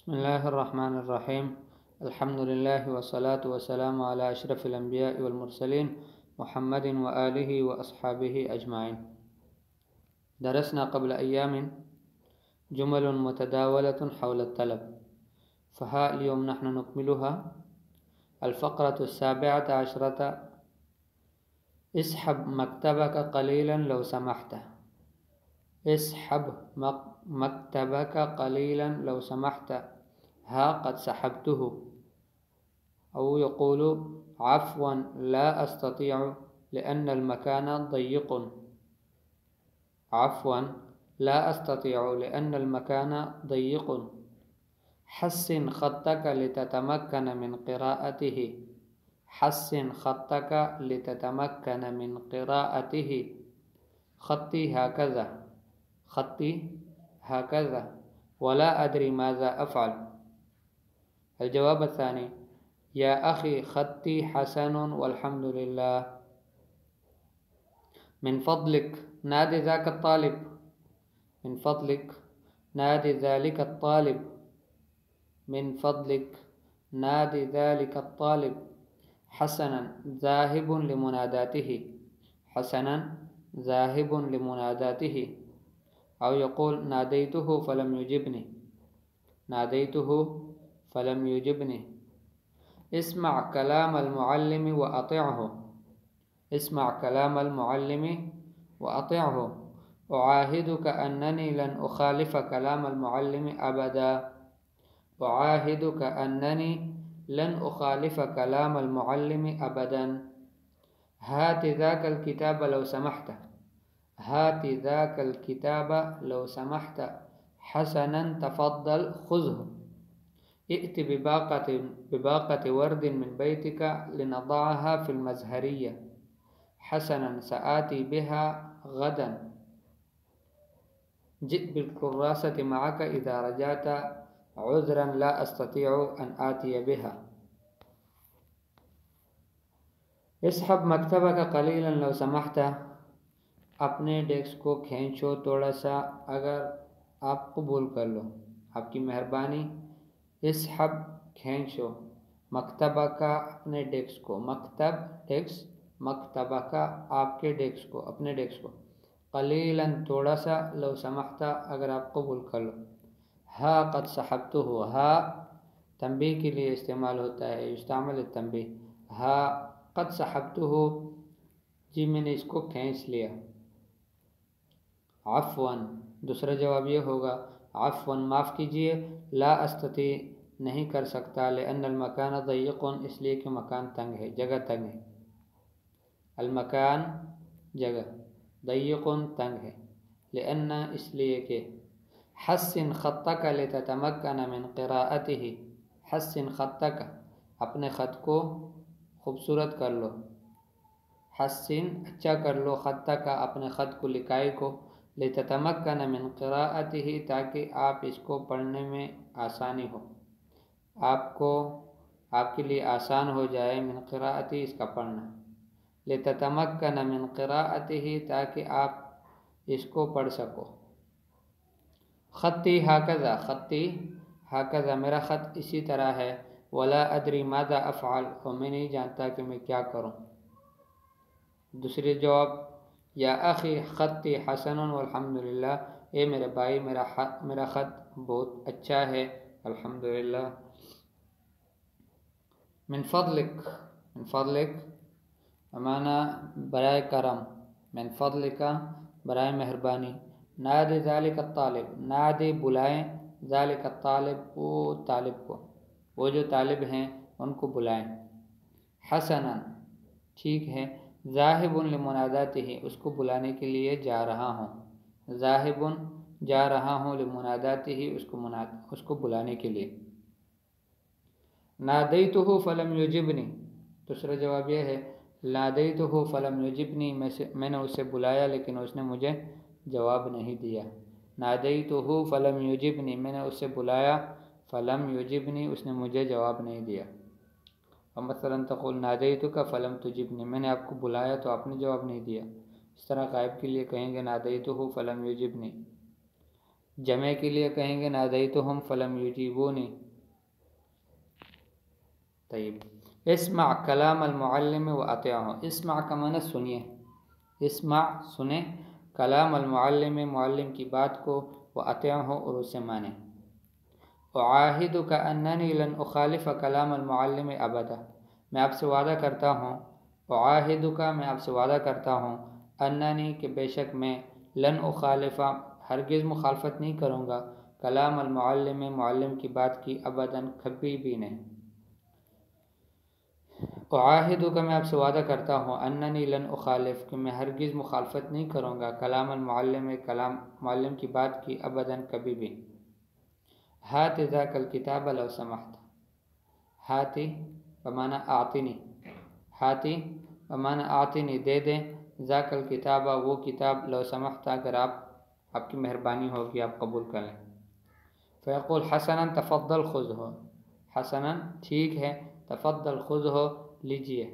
بسم الله الرحمن الرحيم. الحمد لله والصلاة والسلام على أشرف الأنبياء والمرسلين محمد وآله وأصحابه أجمعين. درسنا قبل أيام جمل متداولة حول الطلب، فها اليوم نحن نكملها. الفقرة 17. اسحب مكتبك قليلا لو سمحت. اسحب مكتبك قليلا لو سمحت. ها قد سحبته. أو يقول عفوا لا أستطيع لأن المكان ضيق. عفوا لا أستطيع لأن المكان ضيق. حسن خطك لتتمكن من قراءته. حسن خطك لتتمكن من قراءته. خطي هكذا. خطي هكذا ولا أدري ماذا أفعل. الجواب الثاني: يا أخي خطي حسن والحمد لله. من فضلك نادي ذاك الطالب. من فضلك نادي ذلك الطالب. من فضلك نادي ذلك الطالب. حسنا ذاهب لمناداته. حسنا ذاهب لمناداته. أو يقول ناديته فلم يجبني. ناديته فلم يجبني. اسمع كلام المعلم وأطعه. اسمع كلام المعلم وأطعه. أعاهدك أنني لن أخالف كلام المعلم أبدا. أعاهدك أنني لن أخالف كلام المعلم أبدا. هات ذاك الكتاب لو سمحت. هات ذاك الكتاب لو سمحت. حسنا تفضل خذه. ائت بباقة ورد من بيتك لنضعها في المزهرية. حسنا سآتي بها غدا. جئ بالكراسة معك إذا رجعت. عذرا لا أستطيع أن آتي بها. اسحب مکتبک قلیلا لو سمحت. اپنے ڈیسک کو کھینچو تھوڑا سا اگر آپ قبول کر لو، آپ کی مہربانی. اسحب کھینچو، مکتبہ کا اپنے ڈیسک کو، مکتب ڈیسک، مکتبہ کا آپ کے ڈیسک کو، اپنے ڈیسک کو. قلیلا تھوڑا سا، لو سمحتا اگر آپ قبول کر لو. ہا قد سحبتہ. ہا تنبیہ کے لیے استعمال ہوتا ہے، یستعمل التنبیہ. ہا قد سحبتہ، جی میں نے اس کو کھینچ لیا. عفوا دوسرا جواب یہ ہوگا عفوا معاف کیجئے. لا استطیع نہیں کر سکتا. لأن المکان ضیق اس لیے کہ مکان تنگ ہے، جگہ تنگ ہے. المکان جگہ، ضیق تنگ ہے. لأن اس لیے کہ. حسن خطک لتتمکن من قراءته. حسن خطک اپنے خط کو خوبصورت کر لو. حسن اچھا کر لو، خطک اپنے خط کو، لکھائی کو. لتتمکن من قراءته تاکہ آپ اس کو پڑھنے میں آسانی ہو، آپ کے لیے آسان ہو جائے. من قراءته اس کا پڑھنا. لتتمکن من قراءته تاکہ آپ اس کو پڑھ سکو. خطی ہاکذا. خطی ہاکذا میرا خط اسی طرح ہے. ولا ادری ماذا افعل اور میں نہیں جانتا کہ میں کیا کروں. دوسرے جواب یا اخی خطی حسن والحمد للہ. اے میرے بھائی میرا خط بہت اچھا ہے الحمدللہ. من فضلک. من فضلک معنی برائے کرم. من فضلک برائے مہربانی. نادی ذالک الطالب. نادی بلائیں، ذالک الطالب وہ طالب کو، وہ جو طالب ہیں ان کو بلائیں. حسنا ٹھیک ہے. ذاہب لمناداتہ اس کو بلانے کے لیے جا رہا ہوں. ذاہب جا رہا ہوں، لمناداتہ اس کو بلانے کے لیے. نادیتہ فلم یجبنی. دوسرا جواب یہ ہے نادیتہ فلم یجبنی میں نے اسے بلایا لیکن اس نے مجھے جواب نہیں دیا. نادیتہ فلم یجبنی میں نے اسے بلایا، فلم یجبنی اس نے مجھے جواب نہیں دیا. مثلا تقول نادیتک فلم تجبنی میں نے آپ کو بلایا تو آپ نے جواب نہیں دیا. اس طرح غائب کے لیے کہیں گے نادیتہ فلم یجبنی. جمع کے لیے کہیں گے نادیتہم فلم یجیبونی. طیب اسمع کلام المعلم و اطیعہ. اسمع کا معنی سنیے، اسمع سنیں، کلام المعلم معلم کی بات کو، و اطیعہ اور اسے مانیں. اعاہدک اننی لن اخالف کلام المعلم ابدا. میں آپ سے وعدہ کرتا ہوں، اعاہدک میں آپ سے وعدہ کرتا ہوں، اننی کہ بے شک میں، لن اخالف ہرگز مخالفت نہیں کروں گا، کلام المعلم معلم کی بات کی، ابداً کبھی بھی نہیں. اعاہدک میں آپ سے وعدہ کرتا ہوں، اننی لن اخالف کہ میں ہرگز مخالفت نہیں کروں گا، کلام المعلم کلام معلم کی بات کی، ابداً کبھی بھی. ہات ذاک الکتاب لو سمحت. ہاتی بمعنی اعطنی، ہاتی بمعنی اعطنی دے دیں، ذاک الکتاب وہ کتاب، لو سمحت اگر آپ کی مہربانی ہوگی آپ قبول کر لیں. فیقول حسنا تفضل خذہ. حسنا ٹھیک ہے، تفضل خذہ لیجئے،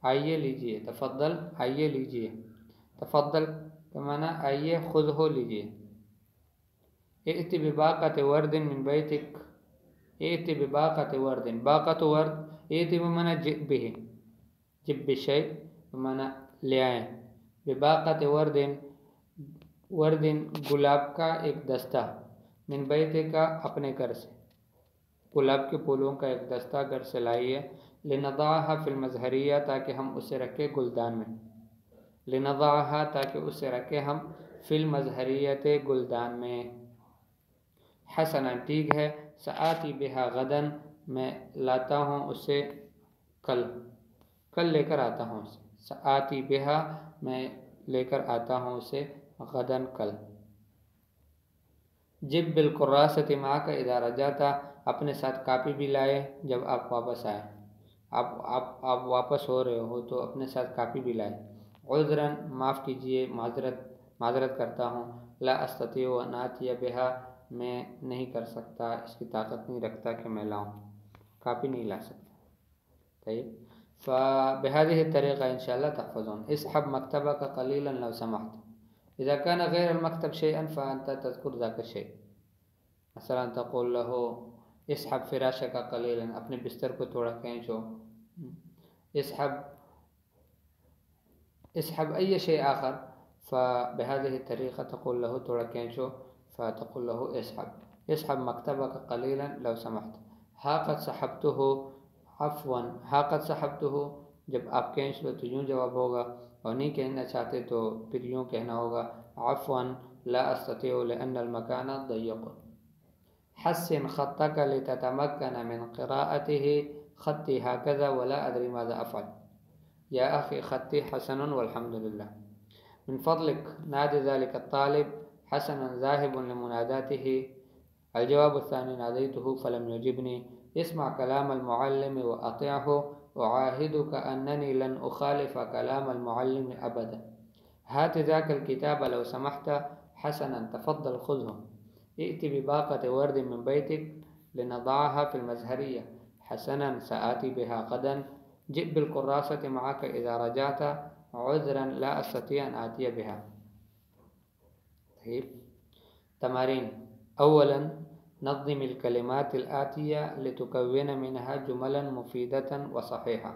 آئیے لیجئے، تفضل آئیے لیجئے، تفضل بمعنی آئیے، خذہ لیجئے. ائت بباقۃ ورد من بیتک. ائت بباقۃ ورد، باقۃ ورد، ائت بمعنی جئ بہ، جئ بشیء بمعنی لے آئیں. بباقۃ ورد، ورد گلاب کا ایک دستہ، من بیتک اپنے گھر سے، گلاب کے پھولوں کا ایک دستہ گھر سے لائیے. لنضعها فی المزہریہ تاکہ ہم اسے رکھے گلدان میں، لنضعها تاکہ اسے رکھے ہم، فی المزہریۃ گلدان میں. حسنا ٹھیک ہے، سآتی بہا غدا میں لاتا ہوں اسے کل، کل لے کر آتا ہوں اسے. سآتی بہا میں لے کر آتا ہوں اسے، غدا کل. جب بالکراست معک اذا رجعت، اپنے ساتھ کاپی بھی لائے جب آپ واپس آئے. آپ واپس ہو رہے ہو تو اپنے ساتھ کاپی بھی لائے. عذراً معاف کیجیے، معذرت کرتا ہوں. لا استطيع ان آتي بها میں نہیں کر سکتا، اس کی طاقت نہیں رکھتا کہ میں لاؤں، کاپی نہیں لا سکتا. طيب فبهذه الطريقة إن شاء الله تحفظون. اسحب مكتبك قليلا لو سمحت. إذا كان غير المكتب شيئا فأنت تذكر ذاك الشيء. مثلا تقول له اسحب فراشك قليلا، اپنے بستر کو تھوڑا کھینچو. اسحب أي شيء آخر، فبهذه الطريقة تقول له تھوڑا کھینچو، فتقول له اسحب مكتبك قليلا لو سمحت. ها قد سحبته عفوا. ها قد سحبته جب آپ کھینچ لو تو یوں جواب ہوگا، اور نہیں کہنا چاہتے تو پھر یوں کہنا ہوگا، عفوا لا استطيع لأن المكان ضيق. حسن خطك لتتمكن من قراءته. خطي هكذا ولا أدري ماذا أفعل. يا أخي خطي حسن والحمد لله. من فضلك نادي ذلك الطالب. حسنا ذاهب لمناداته. الجواب الثاني ناديته فلم يجبني. اسمع كلام المعلم وأطيعه. أعاهدك أنني لن أخالف كلام المعلم أبدا. هات ذاك الكتاب لو سمحت. حسنا تفضل خذه. ائت بباقة ورد من بيتك لنضعها في المزهرية. حسنا سآتي بها غدا. جئ بالكراسة معك إذا رجعت. عذرا لا أستطيع أن آتي بها. طيب تمارين. أولا نظم الكلمات الآتية لتكون منها جملا مفيدة وصحيحة.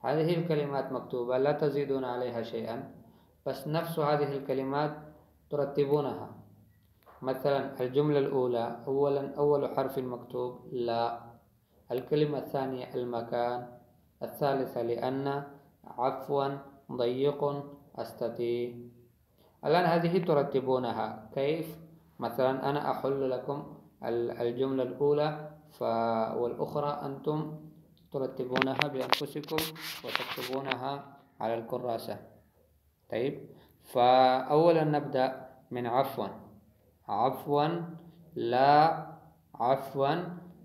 هذه الكلمات مكتوبة لا تزيدون عليها شيئا، بس نفس هذه الكلمات ترتبونها. مثلا الجملة الأولى أول حرف مكتوب لا. الكلمة الثانية المكان. الثالثة لأن. عفوا ضيق أستطيع. الآن هذه ترتبونها كيف؟ مثلا أنا أحل لكم الجملة الأولى والأخرى أنتم ترتبونها بأنفسكم وتكتبونها على الكراسة. طيب فأولا نبدأ من عفوا. عفوا لا. عفوا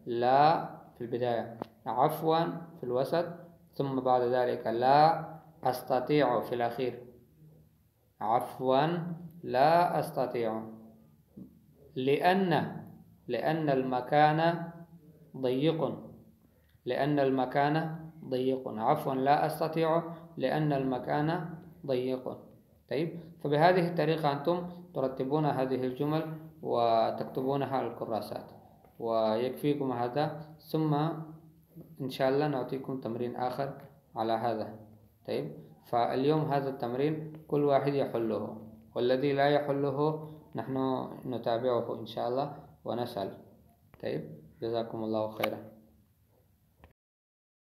لا في البداية، عفوا في الوسط، ثم بعد ذلك لا أستطيع في الأخير. عفوا لا أستطيع لأن المكان ضيق. لأن المكان ضيق. عفوا لا أستطيع لأن المكان ضيق. طيب فبهذه الطريقة أنتم ترتبون هذه الجمل وتكتبونها على الكراسات، ويكفيكم هذا. ثم إن شاء الله نعطيكم تمرين آخر على هذا. طيب، فاليوم هذا التمرين كل واحد يحله، والذي لا يحله نحن نتابعه إن شاء الله ونسأل. طيب، جزاكم الله خيرا.